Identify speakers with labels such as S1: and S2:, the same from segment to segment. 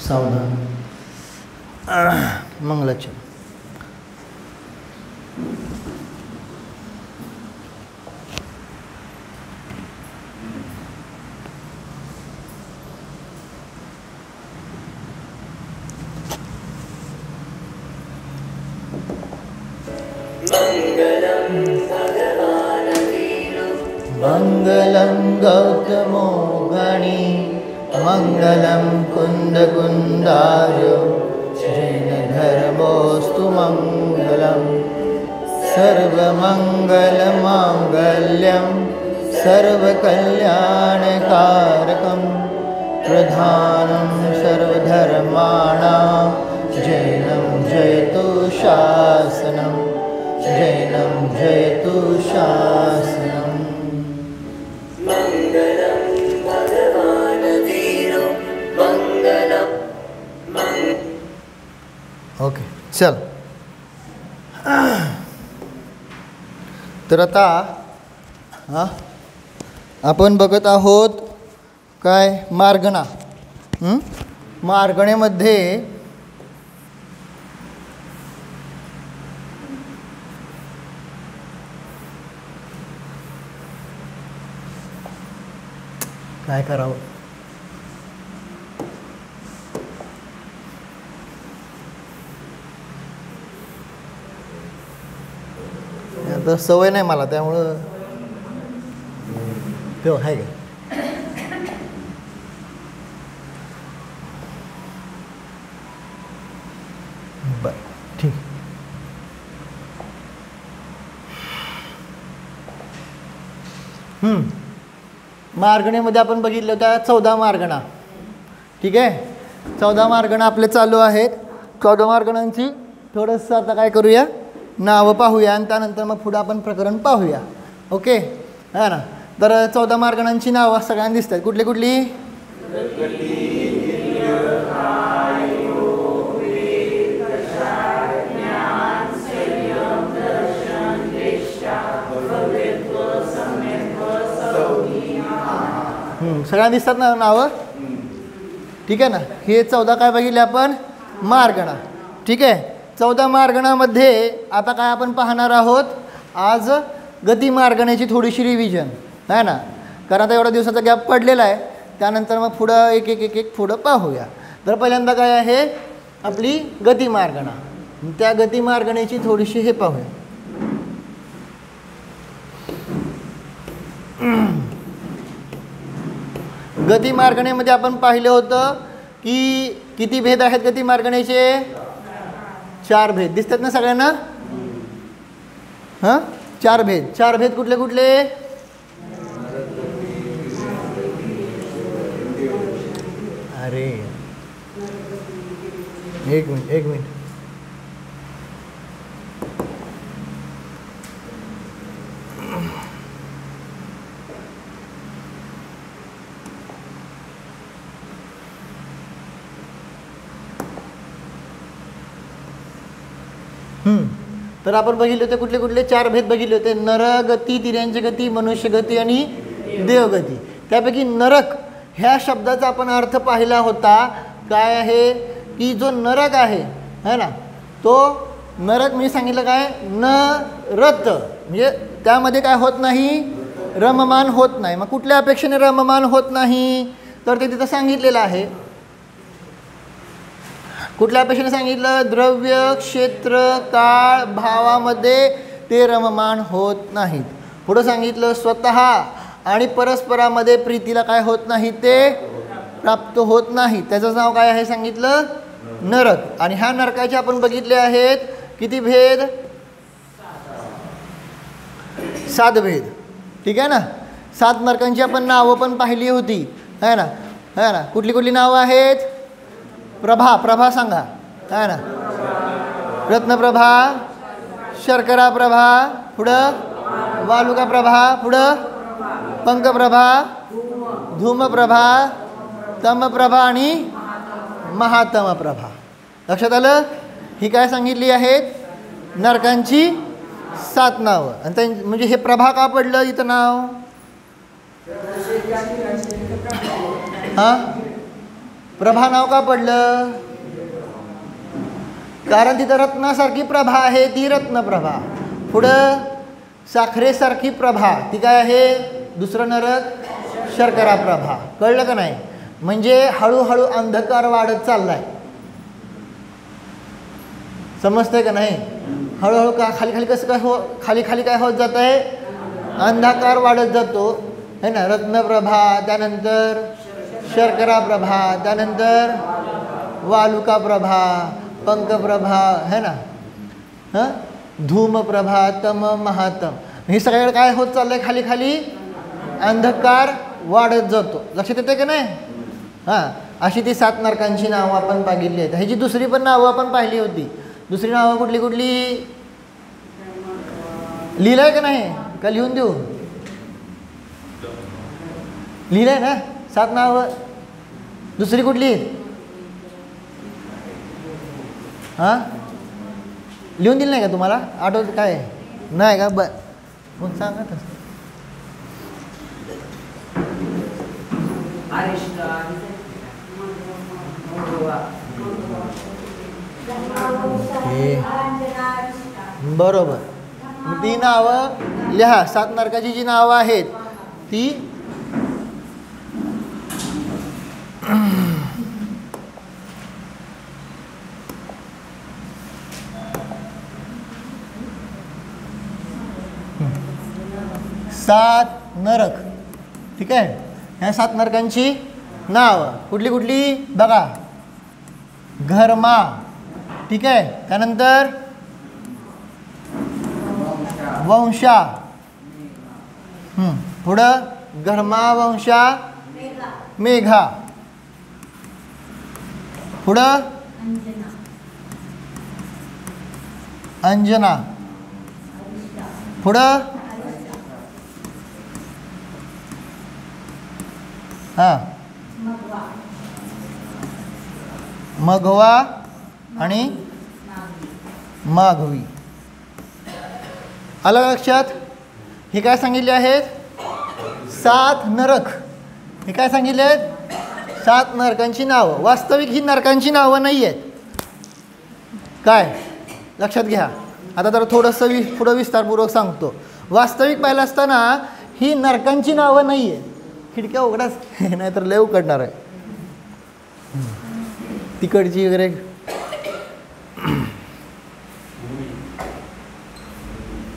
S1: सावधान मंगलाचरण. मंगलं गौतमो गणी मंगलं कुन्दकुन्दार्यो जैनधर्मोऽस्तु मंगलं सर्वमङ्गलमाङ्गल्यं सर्वकल्याणकारकं प्रधानं सर्वधर्माणां जैनं जयतु शासनं जैनं जयतु शासनं. ओके चल. तर आता आपण बघत आहोत काय मार्गणा. मार्गणेमध्ये काय करावं. आता सवय नाही मला त्यामुळं तेव्हा आहे का. बर ठीक. मार्गणेमध्ये आपण बघितलं होत्या 14 मार्गणा. ठीक आहे, 14 मार्गणा आपले चालू आहेत. 14 मार्गणांची थोडंसं आता काय करूया, नावं पाहूया आणि त्यानंतर मग पुढं आपण प्रकरण पाहूया. ओके है ना. तर 14 मार्गणांची नावं सगळ्यांना दिसतात. कुठली कुठली. सगळ्यांना दिसतात ना नावं. ठीक आहे ना. हे 14 काय बघितले आपण मार्गणा. ठीक आहे. 14 मार्गणामध्ये आता काय आपण पाहणार आहोत आज गती मार्गणाची थोडीशी रिव्हिजन आहे ना. कारण आता एवढा दिवसाचा गॅप पडलेला आहे. त्यानंतर मग पुढं एक एक एक एक पुढं पाहूया. तर पहिल्यांदा काय आहे आपली गती मार्गणा. त्या गती मार्गणाची थोडीशी हे पाहूया. गती मार्गणेमध्ये आपण पाहिलं होतं की किती भेद आहेत गती मार्गणेचे. 4 भेद दिसतात ना सगळ्यांना. 4 भेद. 4 भेद कुठले कुठले. अरे एक मिनिट. तर आपण बघितले होते कुठले कुठले 4 भेद बघितले होते. नरगती, तिर्यांची गती, मनुष्य गती आणि देवगती. त्यापैकी नरक ह्या शब्दाचा आपण अर्थ पाहिला होता. काय आहे की जो नरक आहे है ना, तो नरक म्हणजे सांगितलं काय न रत म्हणजे त्यामध्ये काय होत नाही, रममान होत नाही. मग कुठल्या अपेक्षेने रममान होत नाही तर ते तिथं सांगितलेलं आहे. कुठल्या अपेक्षेने सांगितलं. द्रव्य, क्षेत्र, काळ, भावामध्ये ते रममान होत नाहीत. पुढं सांगितलं स्वतः आणि परस्परामध्ये प्रीतीला काय होत नाही, ते प्राप्त होत नाही. त्याचं नाव काय आहे सांगितलं नरक. आणि ह्या नरकाचे आपण बघितले आहेत किती भेद. 7 भेद. ठीक आहे ना. 7 नरकांची आपण नावं पण पाहिली होती है ना. है ना. कुठली कुठली नावं आहेत. प्रभा सांगा है ना. रत्नप्रभा, शर्करा प्रभा, पुढं वालुका प्रभा, पुढं पंकप्रभा, धूमप्रभा, तमप्रभा आणि महातम प्रभा. लक्षात आलं. ही काय सांगितली आहेत नरकांची 7 नावं. आणि म्हणजे हे प्रभा का पडलं इथं नाव? हां, प्रभा नाव का पडलं? कारण तिथं रत्नासारखी प्रभा आहे, ती रत्नप्रभा. पुढं साखरेसारखी प्रभा, ती काय आहे? दुसरं नरक शर्करा प्रभा. कळलं का नाही? म्हणजे हळूहळू अंधकार वाढत चाललाय. समजतंय का नाही? हळूहळू का खाली खाली कसं काय खाली खाली काय होत जात आहे? अंधकार वाढत जातो है ना. रत्नप्रभा, त्यानंतर शर्करा प्रभा, त्यानंतर वालुका प्रभा, पंकप्रभा है ना, हां, धूमप्रभा, तम महातम. हे सगळ्याकडे काय होत चाललंय? खाली खाली अंधकार वाढत जातो. लक्षात येते का नाही? हां, अशी ती 7 नरकांची नावं आपण पाहिली आहेत. ह्याची दुसरी पण नावं आपण पाहिली होती. दुसरी नावं कुठली कुठली लिहिलंय का नाही? का लिहून देऊ? लिहिलंय ना 7 नावं. दुसरी कुठली? हां, लिहून दिलं नाही का तुम्हाला? आठवत काय नाही का? मग सांगा तसं. बरोबर. ती नावं लिहा. 7 नरकाची जी नावं आहेत ती सात नरक. ठीक आहे. ह्या 7 नरकांची नावं कुठली कुठली बघा. घर्मा, ठीक आहे, त्यानंतर वंशा, पुढं घर्मा, वंशा, मेघा, पुढं अंजना, पुढं हां मघवा आणि माघवी. आलं लक्षात? हे काय सांगितले आहेत? 7 नरक. हे काय सांगितले आहेत? 7 नरकांची नावं. वास्तविक ही नरकांची नावं नाही आहेत. काय लक्षात घ्या. आता जरा थोडंसं पुढं विस्तारपूर्वक सांगतो. वास्तविक पाहिलं असताना ही नरकांची नावं नाही आहेत. खिडक्या उघडाच नाही तर लय उकडणार आहे तिकडची वगैरे.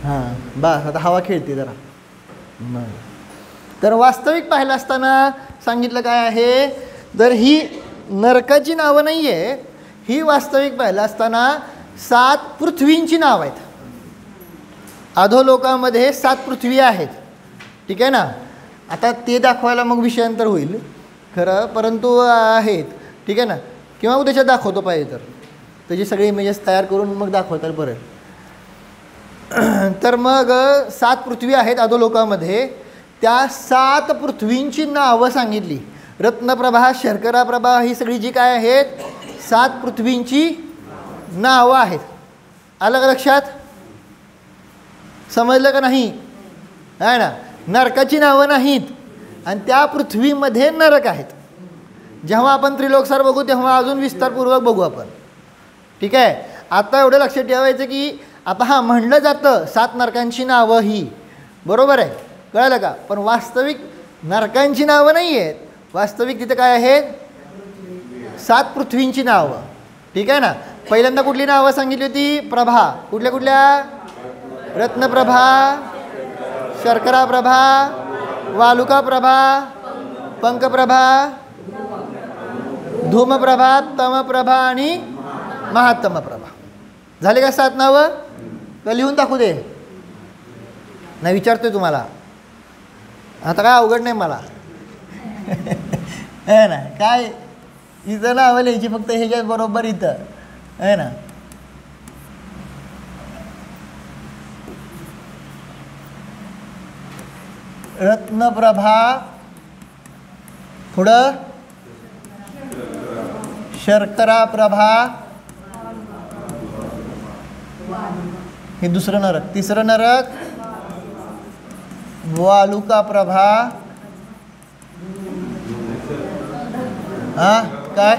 S1: हां बस आता हवा खेळते जरा. तर वास्तविक पाहिलं असताना सांगितलं काय आहे? तर ही नरकाची नावं नाही आहे. ही वास्तविक पाहिलं असताना 7 पृथ्वींची नाव आहेत. अधोलोकामध्ये 7 पृथ्वी आहेत. ठीक आहे ना. आता ते दाखवायला मग विषयांतर होईल खरं, परंतु आहेत. ठीक आहे ना. किंवा उद्याच्यात दाखवतो पाहिजे तर त्याची सगळी इमेजेस तयार करून मग दाखवता बरं. तर मग 7 पृथ्वी आहेत अधोलोकामध्ये. त्या 7 पृथ्वींची नावं सांगितली. रत्नप्रभा, शर्करा प्रभा ही सगळी जी काय आहेत 7 पृथ्वींची नावं आहेत. आलं का लक्षात? समजलं का नाही? आहे ना. नरकाची नावं नाहीत आणि त्या पृथ्वीमध्ये नरक आहेत. जेव्हा आपण त्रिलोकसार बघू तेव्हा अजून विस्तारपूर्वक बघू आपण. ठीक आहे. आता एवढं लक्षात ठेवायचं की आता हां म्हणलं जातं 7 नरकांची नावं ही बरोबर आहे. कळलं का? पण वास्तविक नरकांची नावं नाही आहेत. वास्तविक तिथे काय आहेत? 7 पृथ्वींची नावं. ठीक आहे ना. पहिल्यांदा कुठली नावं सांगितली होती? प्रभा. कुठल्या कुठल्या? रत्नप्रभा, शर्करा प्रभा, वालुका प्रभा, पंकप्रभा, धूमप्रभा, तमप्रभा आणि महातमप्रभा. झाले का 7 नावं? का लिहून दाखवू दे? नाही विचारतोय तुम्हाला. आता काय अवघड नाही मला आहे ना. काय इथं नावं लिहायची फक्त ह्याच्यात बरोबर इथं आहे ना. रत्नप्रभा, पुढं शर्करा प्रभा, हे दुसरं नरक. तिसरं नरक वालुका प्रभा. हा काय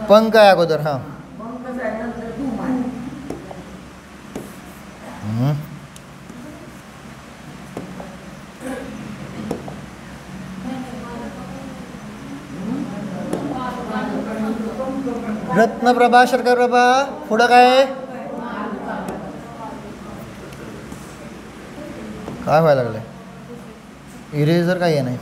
S1: पंख आहे अगोदर. हा रत्नप्रभा शर्करप्रभा. पुढं काय काय व्हायला लागलंय? इरेजर काही नाही.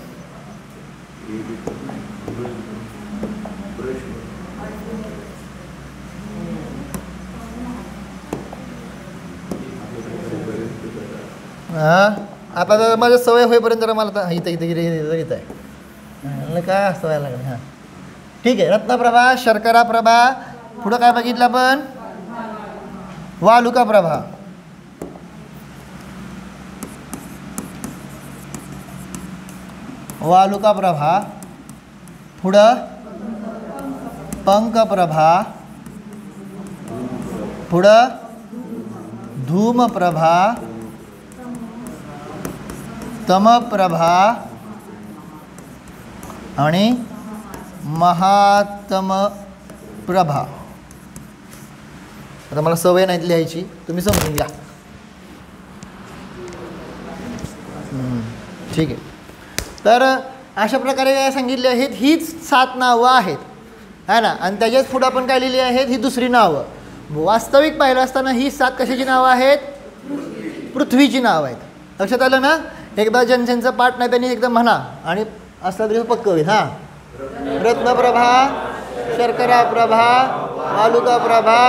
S1: हां आता जर माझ्या सवय होईपर्यंत जरा मला तर इथं इथं इथं आहे काय असं व्हायला लागलं. हां ठीक आहे. रत्नप्रभा शर्करा प्रभा. पुढं काय बघितलं आपण? वालुका प्रभा. वालुका प्रभा. पुढं पंक प्रभा. पुढं धूम प्रभा. तमप्रभा आणि महात्म प्रभा. आता मला सवय नाही लिहायची, तुम्ही समजून घ्या. ठीक आहे. तर अशा प्रकारे काय सांगितले आहेत? हीच 7 नावं आहेत है ना. आणि त्याच्याच पुढं आपण काय लिहिली आहेत? ही दुसरी नावं. वास्तविक पाहिलं असताना ही 7 कशाची नावं आहेत? पृथ्वीची नावं आहेत. लक्षात आलं ना? एकदा ज्यांचा पाठ नाही त्यांनी एकदम म्हणा आणि असला तरी पक्क होईल. हां रत्नप्रभा शर्करा प्रभा वालुका प्रभा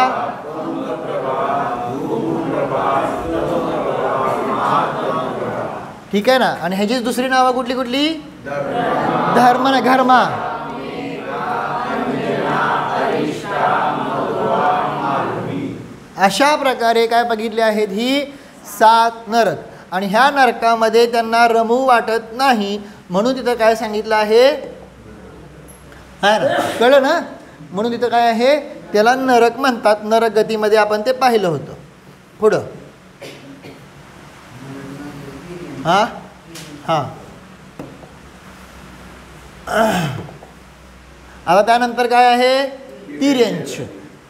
S1: ठीक आहे ना. आणि ह्याचीच दुसरी नावं कुठली कुठली? धर्म ना घर्मा. अशा प्रकारे काय बघितले आहेत? ही 7 नरक. आणि ह्या नरकामध्ये त्यांना रमू वाटत नाही म्हणून तिथं काय सांगितलं आहे? है ना कळलं ना. म्हणून तिथं काय आहे? त्याला नरक म्हणतात. नरक गतीमध्ये आपण ते पाहिलं होतं. पुढं हां हां आता त्यानंतर काय आहे? तिर्यंच.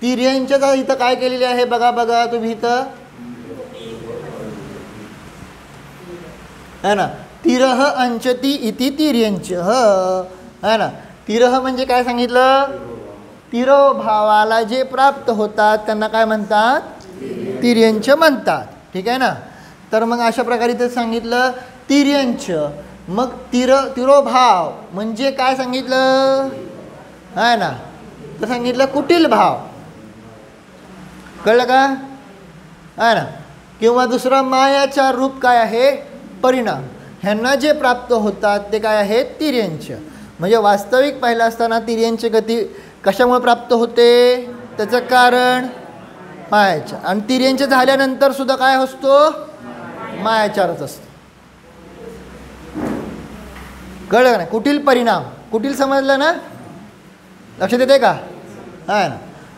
S1: तिर्यंचचा इथं काय केलेले आहे? बघा बघा तुम्ही इथं है ना. तिरह अंचती इति तिर्यंच है ना. तिरह म्हणजे काय सांगितलं? तिरोभावाला जे प्राप्त होतात त्यांना काय म्हणतात? तिर्यंच म्हणतात. ठीक आहे ना. तर मग अशा प्रकारे ते सांगितलं तिर्यंच. मग तिरोभाव म्हणजे काय सांगितलं है ना? तर सांगितलं कुटील भाव. कळलं का? है ना. किंवा दुसरा मायाचा रूप काय आहे? परिणाम. ह्यांना जे प्राप्त होतात ते काय आहेत? तिर्यंच. म्हणजे वास्तविक पाहिलं असताना तिर्यंच गती कशामुळे प्राप्त होते? त्याचं कारण मायाचार. आणि तिर्यंच झाल्यानंतर सुद्धा काय असतो? मायाचारच असतो. कळलं का नाही? कुटील परिणाम. कुटील समजलं ना? लक्षात येते का? आहे ना.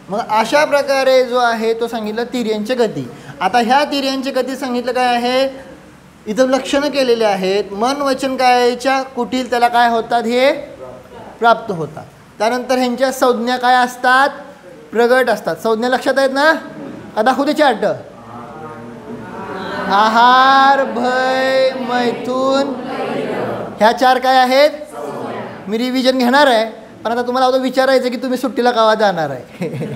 S1: मग अशा प्रकारे जो आहे तो सांगितलं तिर्यंच गती. आता ह्या तिर्यंच गती सांगितलं काय आहे? इथं लक्षणं केलेले आहेत. मन वचन कायाच्या कुटील त्याला काय होतात? हे प्राप्त होतात. त्यानंतर ह्यांच्या संज्ञा काय असतात? प्रगट असतात. संज्ञा लक्षात आहेत ना? आता दाखवते चार्ट. आहार भय मैथून ह्या 4 काय आहेत? मी रिव्हिजन घेणार आहे पण आता तुम्हाला आता विचारायचं की तुम्ही सुट्टीला केव्हा जाणार आहे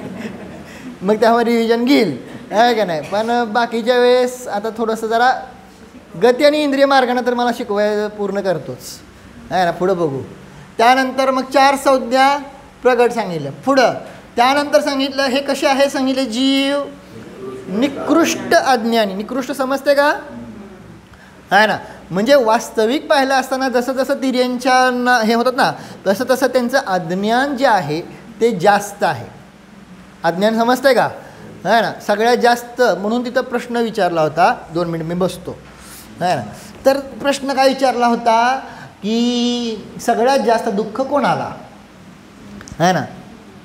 S1: मग त्यामुळे रिव्हिजन घेईल आहे का नाही. पण बाकीच्या वेळेस आता थोडंसं जरा गती आणि इंद्रिय मार्गाने तर मला शिकवायला पूर्ण करतोच आहे ना. पुढं बघू. त्यानंतर मग 4 संज्ञा प्रगट सांगितलं. पुढं त्यानंतर सांगितलं हे कसे आहे? सांगितले जीव निकृष्ट अज्ञानी. निकृष्ट समजते का? आहे ना. म्हणजे वास्तविक पाहिलं असताना जसं जसं तिर्यंच्या हे होतात ना तसं तसं त्यांचं अज्ञान जे आहे ते जास्त आहे. अज्ञान समजते का? आहे ना. सगळ्यात जास्त. म्हणून तिथं प्रश्न विचारला होता. 2 मिनिट मी बसतो आहे ना. तर प्रश्न काय विचारला होता की सगळ्यात जास्त दुःख कोणाला आहे ना?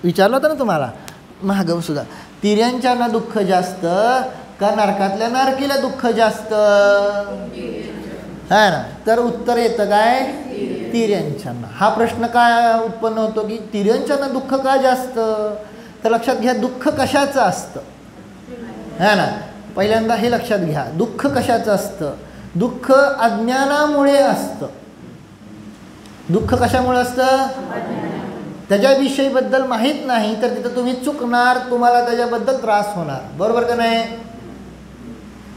S1: विचारलं होतं ना तुम्हाला मागं सुद्धा. तिर्यंच्यांना दुःख जास्त का नरकातल्या नारकीला दुःख जास्त? है ना? तर उत्तर येतं काय? तिर्यंच्यांना. हा प्रश्न काय उत्पन्न होतो की तिर्यंच्यांना दुःख का जास्त? तर लक्षात घ्या, दुःख कशाचं असतं, है ना? पहिल्यांदा हे लक्षात घ्या, दुःख कशाचं असतं? दुःख अज्ञानामुळे असतं. दुःख कशामुळे असतं? त्याच्याविषयीबद्दल माहीत नाही तर तिथं तुम्ही चुकणार, तुम्हाला त्याच्याबद्दल त्रास होणार. बरोबर का नाही?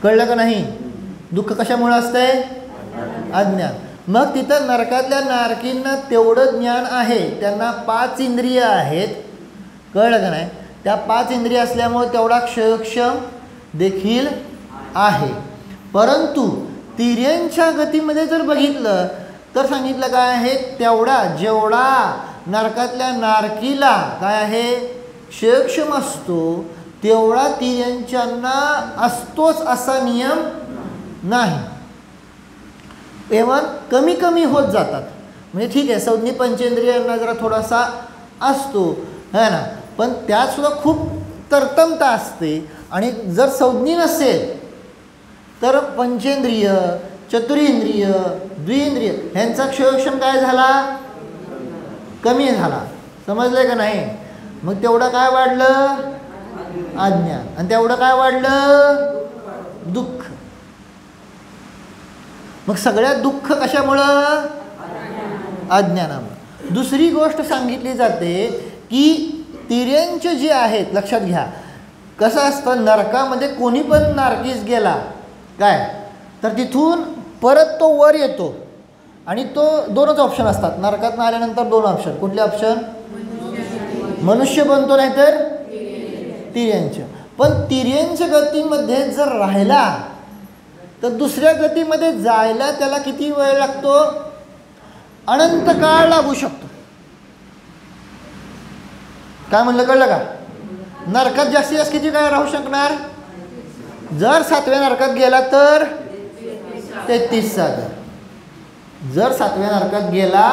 S1: कळलं का नाही? दुःख कशामुळे असतंय? अज्ञान. मग तिथं नरकातल्या नारकींना तेवढं ज्ञान आहे, त्यांना 5 इंद्रिय आहेत. कळलं का नाही? त्या 5 इंद्रिय असल्यामुळे तेवढा क्षयक्षम देखील आहे. परंतु तिर्यंच्या गतीमध्ये जर बघितलं तर सांगितलं काय आहे? तेवढा जेवढा नरकातल्या नारकीला काय आहे? क्षयक्षम असतो, तेवढा तिर्यंच्यांना असतोच असा नियम नाही. एवढं कमी कमी होत जातात. म्हणजे ठीक आहे, संज्ञी पंचेंद्रियांना जरा थोडासा असतो, है ना, पण त्यातसुद्धा खूप तरतमता असते. आणि जर संज्ञी नसेल तर पंचेंद्रिय, चतुरेंद्रिय, द्विंद्रिय ह्यांचा क्षयक्षम काय झाला? कमी झाला. समजलं का नाही? मग तेवढं काय वाढलं? अज्ञान. आणि तेवढं काय वाढलं? दुःख. मग सगळ्यात दुःख कशामुळं? अज्ञानामुळे. दुसरी गोष्ट सांगितली जाते की तिर्यंच जे आहेत, लक्षात घ्या, कसं असतं, नरकामध्ये कोणी पण नारकीस गेला काय तर तिथून परत तो वर येतो आणि तो 2च ऑप्शन असतात नरकात आल्यानंतर. 2 ऑप्शन. कुठले ऑप्शन? मनुष्य बनतो नाहीतर तिर्यंच. पण तिर्यंच गतीमध्ये जर राहिला तर दुसऱ्या गतीमध्ये जायला त्याला किती वेळ लागतो? अनंत काळ लागू शकतो. काय म्हणलं? कळलं का? नरकात जास्तीत जास्त किती काळ राहू शकणार? जर 7व्या नरकात गेला तर 33 सागर. जर 7व्या नरकात गेला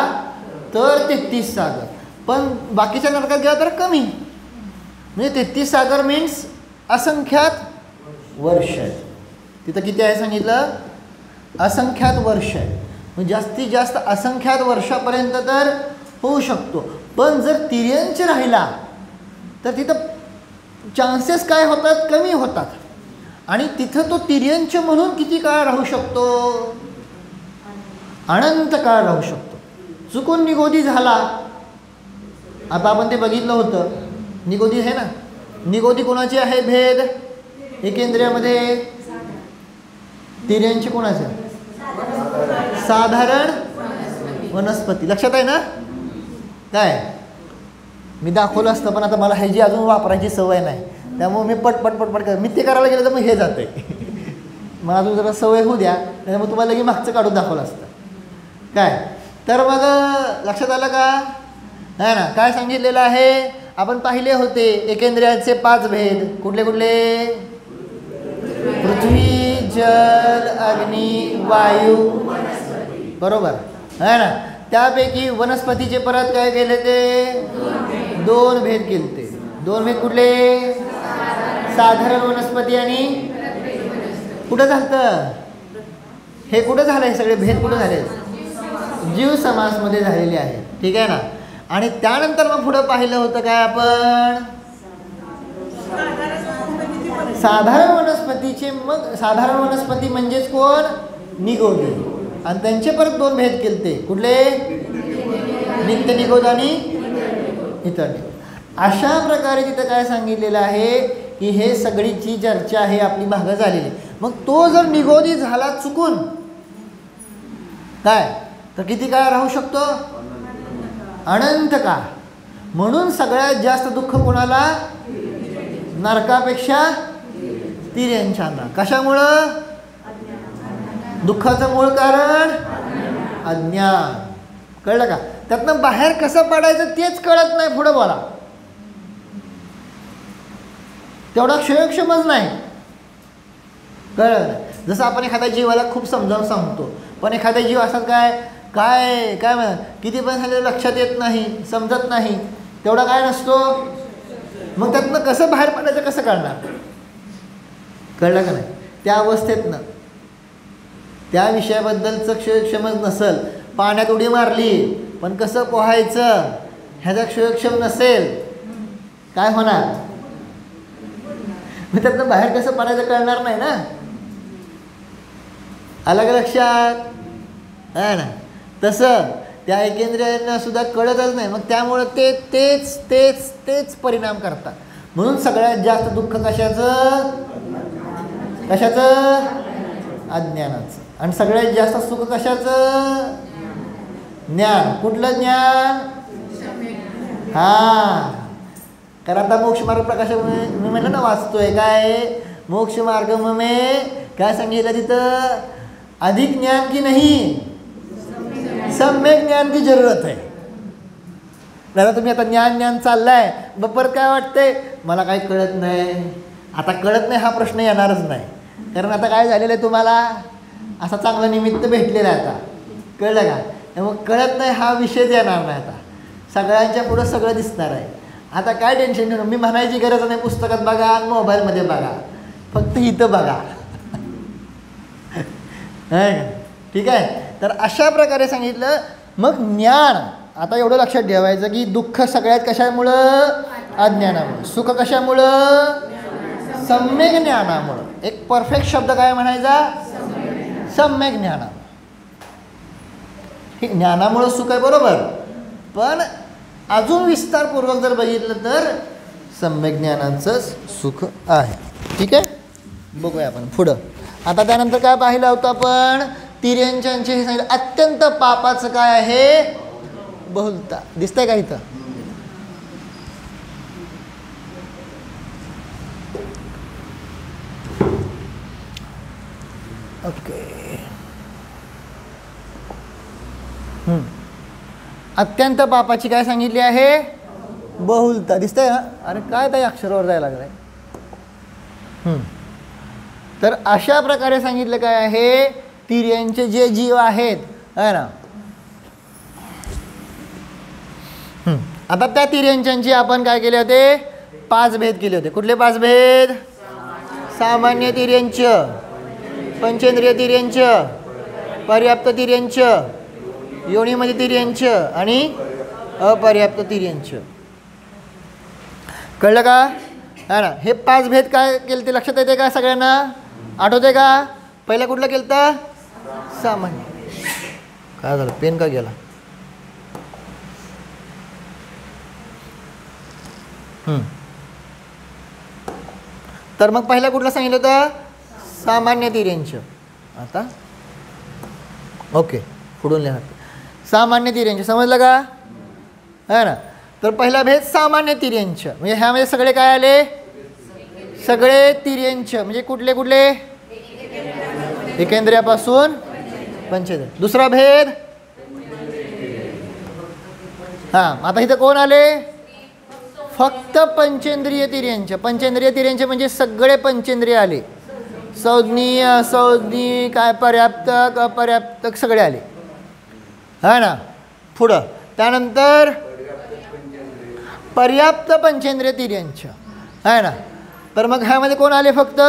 S1: तर 33 सागर. पण बाकीच्या नरकात गेला तर कमी. म्हणजे 33 सागर मीन्स असंख्यात वर्ष आहेत. तिथं किती आहे सांगितलं? असंख्यात वर्ष आहे. म्हणजे जास्तीत जास्त असंख्यात वर्षापर्यंत तर होऊ शकतो. पण जर तिर्यंच राहिला तर तिथं चान्सेस काय होतात? कमी होतात. आणि तिथं तो तिर्यंच म्हणून किती काळ राहू शकतो? अनंत काळ राहू शकतो. चुकून निगोदी झाला, आता आपण ते बघितलं होतं, निगोदी आहे ना. निगोदी कोणाची आहे? भेद एकेंद्रियामध्ये. तिर्यंची कोणाचं? साधारण वनस्पती. लक्षात आहे ना? काय मी दाखवलं असतं, पण आता मला ह्याची अजून वापरायची सवय नाही, त्यामुळे मी पटपट कर. मी ते करायला गेलं तर मग हे जातं आहे. मला अजून जरा सवय होऊ द्या, त्यामुळे तुम्हाला लगेच मागचं काढून दाखवलं असतं. काय तर मग लक्षात आलं का? आहे ना? काय सांगितलेलं आहे? आपण पाहिले होते एकेंद्रियाचे 5 भेद. कुठले कुठले? पृथ्वी, जल, अग्नी, वायू. बरोबर आहे ना? त्यापैकी वनस्पतीचे परत काय केले? ते 2 भेद केले. ते 2 भेद कुठले? साधारण वनस्पती आणि कुठं झालं? हे कुठं झालं? हे सगळे भेद कुठं झाले? जीव समासमध्ये झालेले आहे. ठीक आहे ना? आणि त्यानंतर मग पुढं पाहिलं होतं काय आपण? साधारण वनस्पतीचे. मग साधारण वनस्पती म्हणजेच कोण? निगोदी. आणि त्यांचे परत 2 भेद केलते. कुठले? नित्य निगोद आणि इतर निगोद. अशा प्रकारे तिथं काय सांगितलेलं आहे की हे सगळीची चर्चा आहे आपली भाग झालेली. मग तो जर निगोदी झाला चुकून काय तर किती काळ राहू शकतो? अनंत काळ. म्हणून सगळ्यात जास्त दुःख कोणाला? नरकापेक्षा तिर्यंच्यांना. कशामुळं? दुःखाचं मूळ कारण अज्ञान. कळलं का? त्यातनं बाहेर कसं पडायचं तेच कळत नाही. पुढं बोला. तेवढा क्षयक्षमच नाही. कळलं? जसं आपण एखाद्या जीवाला खूप समजावून सांगतो, पण एखादा जीव असतात काय काय काय म्हणा किती पण झालेलं लक्षात येत नाही, समजत नाही, तेवढा काय नसतो. मग त्यातनं कसं बाहेर पडायचं कसं कळणार? कळलं का नाही? त्या अवस्थेतनं त्या विषयाबद्दलचं क्षयोक्षमच नसेल, पाण्यात उडी मारली पण कसं पोहायचं ह्याचा क्षयोक्षम नसेल, काय होणार? मग त्यातनं बाहेर कसं पडायचं कळणार नाही ना. अलग लक्षात आहे ना. तसं त्या ऐकेंद्रियांना सुद्धा कळतच नाही, मग त्यामुळं ते तेच तेच तेच परिणाम करतात. म्हणून सगळ्यात जास्त दुःख कशाचं? कशाचं? अज्ञानाचं. आणि सगळ्यात जास्त सुख कशाचं? ज्ञान. कुठलं ज्ञान? हां. कारण आता मोक्ष मार्ग प्रकाश मी म्हणलं ना, वाचतोय काय मोक्ष मार्ग में काय सांगितलं तिथं? अधिक ज्ञान की नाही, सम्यक ज्ञान की जरूरत आहे. दादा तुम्ही आता ज्ञान चाललाय, परत काय वाटतंय? मला काही कळत नाही. आता कळत नाही हा प्रश्न येणारच नाही, कारण आता काय झालेलं आहे तुम्हाला? असा चांगला निमित्त भेटलेला आहे आता. कळलं का? त्यामुळे कळत नाही हा विषयच येणार नाही. आता सगळ्यांच्या पुढं सगळं दिसणार आहे. आता काय टेन्शन घेऊ? मी म्हणायची गरज नाही, पुस्तकात बघा, मोबाईलमध्ये बघा, फक्त इथं बघा. ठीक आहे. तर अशा प्रकारे सांगितलं. मग ज्ञान, आता एवढं लक्षात ठेवायचं की दुःख सगळ्यात कशामुळं? अज्ञानामुळं. सुख कशामुळं? सम्यक ज्ञानामुळं. एक परफेक्ट शब्द काय म्हणायचा? सम्यक ज्ञानामुळं. हे ज्ञानामुळं सुख आहे बरोबर, पण अजून विस्तारपूर्वक जर बघितलं तर सम्यक ज्ञानाचंच सुख आहे. ठीक आहे. बघूया आपण पुढं. आता त्यानंतर काय पाहिलं होतं आपण? तिर्यंचांचे हे सांगितलं. अत्यंत पापाचं काय आहे? बहुलता. दिसतंय का इथं? ओके. अत्यंत पापाची काय सांगितली आहे? बहुलता. दिसतंय ना? अरे काय त्या अक्षरावर जायला लागलाय. तर अशा प्रकारे सांगितलं काय आहे? तिर्यंचे जे जीव आहेत है ना. आता त्या तिर्यंचांची आपण काय केले होते? 5 भेद केले होते. कुठले 5 भेद? सामान्य तिर्यंच, पंचेंद्रिय तिर्यंच, पर्याप्त तिर्यंच, योनीमध्ये तिर्यंच आणि अपर्याप्त तिर्यंच. कळलं का? है ना. हे 5 भेद काय केले ते लक्षात येते का सगळ्यांना? आठवते का? पहिला कुठलं केलं तर? सामान्य. काय झालं? पेन का गेला? तर मग पहिला कुठलं सांगितलं होतं? सामान्य तिर्यंच. आता ओके, पुढून लिहा. सामान्य तिर्यंच. समजलं का? है ना. तर पहिला भेद सामान्य तिर्यंच, म्हणजे ह्यामध्ये सगळे काय आले? सगळे तिर्यंच. म्हणजे कुठले कुठले? एकेंद्रियापासून पंचेंद्रिय. दुसरा भेद, हां, आता इथं कोण आले? फक्त पंचेंद्रिय तिर्यंच. पंचेंद्रिय तिर्यंच म्हणजे सगळे पंचेंद्रिय आले. संज्ञी, असंज्ञी, काय पर्याप्तक, अपर्याप्तक सगळे आले, है ना. पुढं त्यानंतर पर्याप्त पंचेंद्रिय तिर्यंच, है ना. तर मग ह्यामध्ये कोण आले? फक्त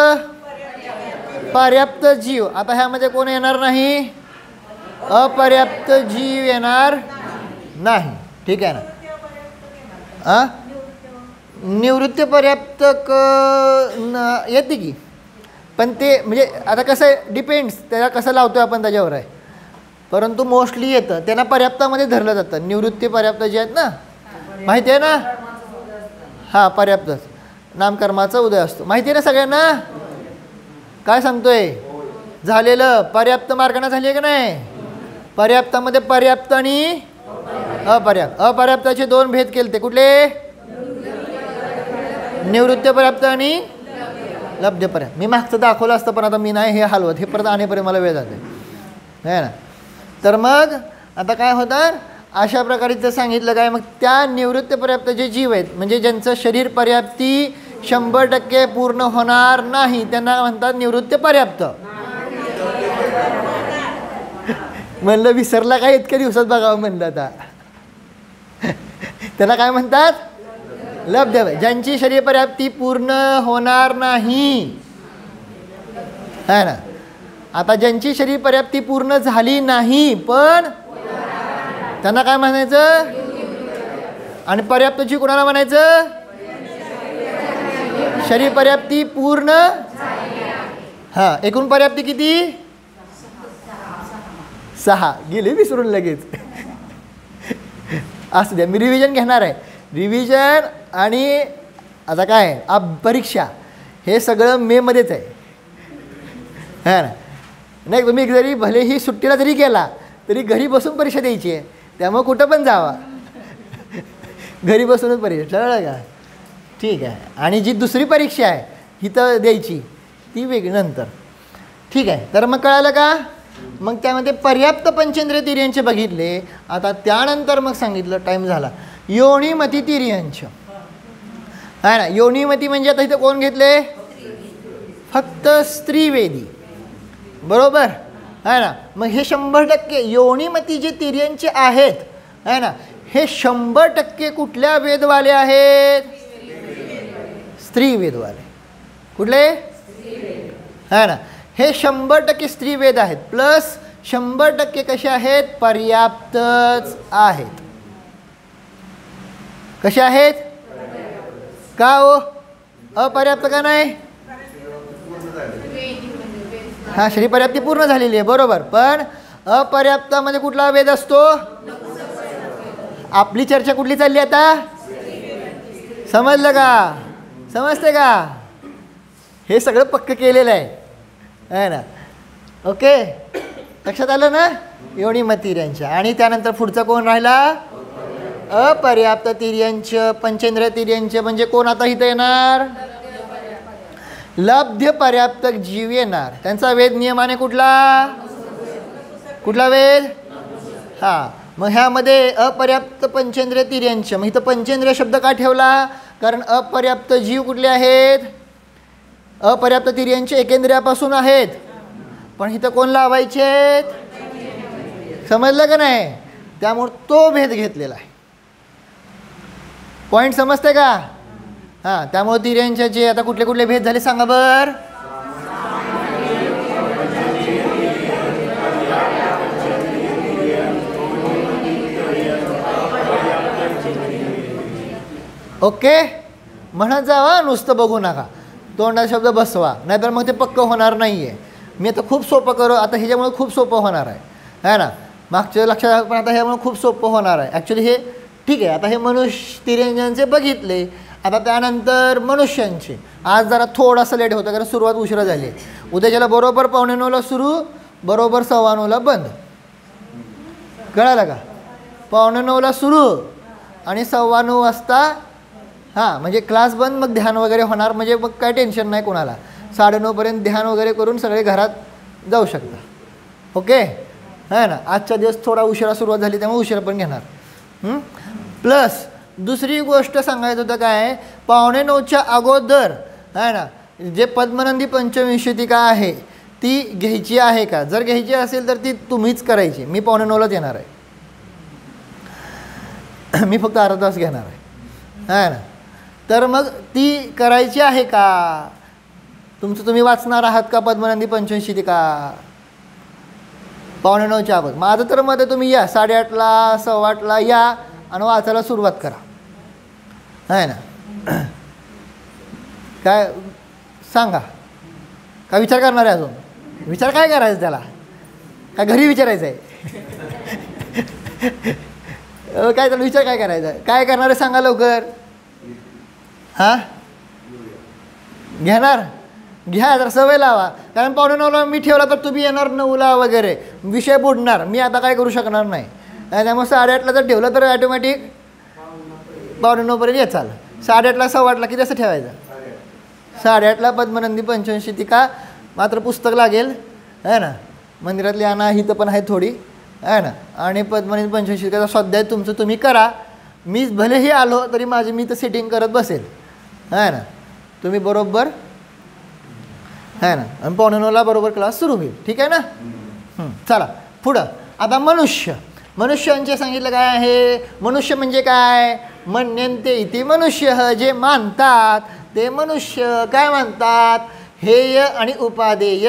S1: पर्याप्त जीव. आता ह्यामध्ये कोण येणार नाही? अपर्याप्त जीव येणार नाही. ठीक आहे ना. निवृत्ती पर्याप्तक येते की, पण ते म्हणजे आता कसं आहे, डिपेंड्स, त्याला कसं लावतो आपण त्याच्यावर आहे. परंतु मोस्टली येतं त्यांना पर्याप्तामध्ये धरलं जातं. निवृत्ती पर्याप्त जे आहेत ना, माहिती आहे ना. हां, पर्याप्तच नामकर्माचा उदय असतो. माहिती आहे ना सगळ्यांना. काय सांगतोय? झालेलं पर्याप्त मार्गाने झाली आहे का नाही? पर्याप्तामध्ये पर्याप्त आणि अपर्याप्त. अपर्याप्ताचे 2 भेद केले ते कुठले? निवृत्ती पर्याप्त आणि लब्ध पर्याप्त. मी मागचं दाखवलं असतं, पण आता मी नाही हे हलवत, हे परत आणेपर्यंत मला वेळ जाते, है ना. तर मग आता काय होतं? अशा प्रकारे ते सांगितलं काय? मग त्या निवृत्ती पर्याप्त जे जीव आहेत, म्हणजे ज्यांचं शरीर पर्याप्ती 100% पूर्ण होणार नाही, त्यांना म्हणतात निवृत्ती पर्याप्त. म्हणलं विसरला काय इतक्या दिवसात बघावं म्हणलं. आता त्यांना काय म्हणतात? लब्ध. ज्यांची शरीर पर्याप्ती पूर्ण होणार नाही है ना. आता ज्यांची शरीर पर्याप्ती पूर्ण झाली नाही पण त्यांना काय म्हणायचं, आणि पर्याप्तची कोणाला म्हणायचं, शरीर पर्याप्ती पूर्ण. हां, एकूण पर्याप्ती किती, 6. गेले विसरून लगेच. असू द्या, मी रिव्हिजन घेणार आहे. रिव्हिजन आणि आता काय परीक्षा हे सगळं मेमध्येच आहे, है ना. नाही, तुम्ही जरी भलेही सुट्टीला जरी गेला तरी घरी बसून परीक्षा द्यायची आहे, त्यामुळे कुठं पण जावा, घरी बसूनच परीक्षा, कळलं का. ठीक आहे. आणि जी दुसरी परीक्षा आहे ही तर द्यायची, ती वेगळी नंतर. ठीक आहे. तर मग कळालं का. मग त्यामध्ये पर्याप्त पंचेंद्रिय तिर्यंच बघितले. आता त्यानंतर मग सांगितलं, टाईम झाला, योनिमती तिर्यंच आहे ना. योनिमती म्हणजे आता इथं कोण घेतले, फक्त स्त्रीवेदी, बरोबर आहे ना. मग हे 100% योनिमती जे तिर्यंच आहेत आहे ना, हे 100% कुठल्या वेदवाले आहेत, स्त्रीवेदवाले. कुठले आहे ना, हे 100% स्त्रीवेद आहेत, प्लस 100% कसे आहेत, पर्याप्तच आहेत. कसे आहेत, का हो, अपर्याप्त का नाही. हां, शरीर पर्याप्ती पूर्ण झालेली आहे, बरोबर. पण अपर्याप्तामध्ये कुठला वेद असतो, आपली चर्चा कुठली चालली आता, समजलं का, समजते का. हे सगळं पक्क केलेलं आहे ना. ओके, लक्षात आलं ना. योनिमती तिर्यंच. आणि त्यानंतर पुढचा कोण राहिला, अपर्याप्त तिर्यंच. पंचेंद्रिय तिर्यंच म्हणजे कोण आता इथं येणार, लब्ध पर्याप्त जीव येणार. त्यांचा वेद नियमाने कुठला, कुठला वेद. हां, मग ह्यामध्ये अपर्याप्त पंचेंद्रिय तिर्यंच. मग इथं पंचेंद्रिय शब्द का ठेवला, कारण अपर्याप्त जीव कुठले आहेत, अपर्याप्त तिर्यंच एकेंद्रियापासून आहेत, पण इथं कोण लावायचे, समजलं का नाही. त्यामुळे तो भेद घेतलेला आहे. पॉईंट समजते का. हां, त्यामुळे तिर्यंचाचे आता कुठले कुठले भेद झाले सांगा बर. ओके, म्हणत जावा, नुसतं बघू नका, तोंडात शब्द बसवा, नाहीतर मग ते पक्क होणार नाही आहे. मी आता खूप सोपं करू, आता ह्याच्यामुळे खूप सोपं होणार आहे ना. मागच्या लक्षात, पण आता ह्यामुळे खूप सोपं होणार आहे. ॲक्च्युली हे ठीक आहे. आता हे मनुष्य तिर्यंचांचे बघितले. आता त्यानंतर मनुष्यांचे. आज जरा थोडासा लेट होतं कारण सुरुवात उशिरा झाली. उद्याच्याला बरोबर 8:45ला सुरू, बरोबर 9:15ला बंद. कळालं का. 8:45ला सुरू आणि 9:15 वाजता हां, म्हणजे क्लास बंद, मग ध्यान वगैरे होणार. म्हणजे मग काय टेन्शन नाही कोणाला. 9:30पर्यंत ध्यान वगैरे करून सगळे घरात जाऊ शकता. ओके आहे ना. आजच्या दिवस थोडा उशिरा सुरुवात झाली त्यामुळे उशिरा पण घेणार. प्लस दुसरी गोष्ट सांगायचं होतं काय, 8:45च्या अगोदर आहे ना जे पद्मनंदी पंचविंशतिका आहे ती घ्यायची आहे का. जर घ्यायची असेल तर ती तुम्हीच करायची. मी 8:45लाच येणार आहे. मी फक्त अर्धा तास घेणार आहे ना. तर मग ती करायची आहे का. तुमचं तुम्ही वाचणार आहात का पद्मनंदी पंचविंशतिका 8:45च्या अगोदर. माझं तर मग तुम्ही या 8:30ला 8:15ला या आणि वाचायला सुरुवात करा आहे ना. काय सांगा, काय विचार करणार आहे अजून. विचार काय करायचं त्याला, काय घरी विचारायचं आहे. काय त्याला विचार काय करायचा, काय करणार आहे सांगा लवकर. हां, घेणार घ्या, जरा सवय लावा. कारण 8:45ला मी ठेवला तर तुम्ही येणार 9ला वगैरे, विषय बुडणार. मी आता काय करू शकणार नाही. त्यामुळे 8:30ला जर ठेवलं तर ॲटोमॅटिक 8:45पर्यंत येचाल. 8:30ला 8:15ला किती असं ठेवायचं. 8:30ला पद्मनंदी पंचविंशतिका मात्र पुस्तक लागेल आहे ना. मंदिरातली आणा, हिथं पण आहे थोडी आहे ना. आणि पद्मनंदी पंचविंशतिकाचा स्वाध्याय तुमचं तुम्ही करा. मी भलेही आलो तरी माझी मी तर सेटिंग करत बसेल आहे ना. तुम्ही बरोबर आहे ना. आणि 8:45ला बरोबर क्लास सुरू होईल. ठीक आहे ना. चला पुढं. आता मनुष्य. मनुष्यांचे सांगितलं काय आहे. मनुष्य म्हणजे काय, मन्यन्ते इति मनुष्य, जे मानतात ते मनुष्य. काय मानतात, हेय आणि उपादेय.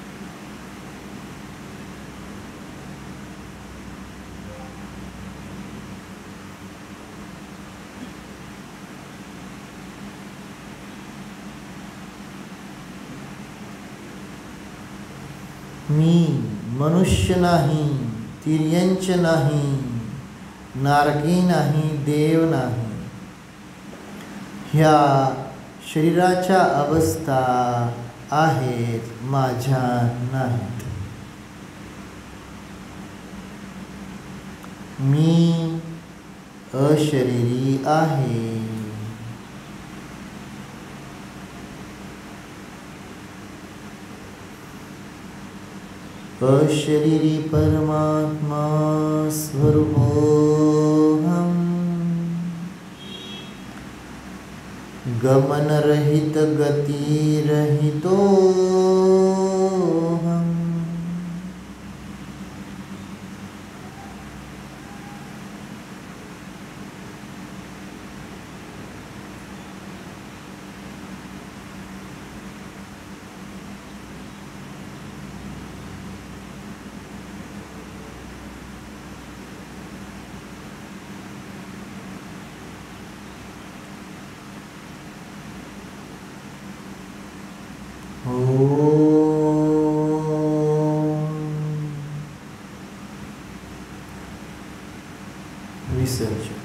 S1: मी मनुष्य नाही, तिर्यंच नाही, नारकी नाही, देव नाही. ह्या शरीराच्या अवस्था आहेत, माझ्या नाहीत. मी अशरीरी आहे. अशरीरी परमात्मा स्वरूपोऽहम्. गमन रहित गति रहितोऽहम्. Research.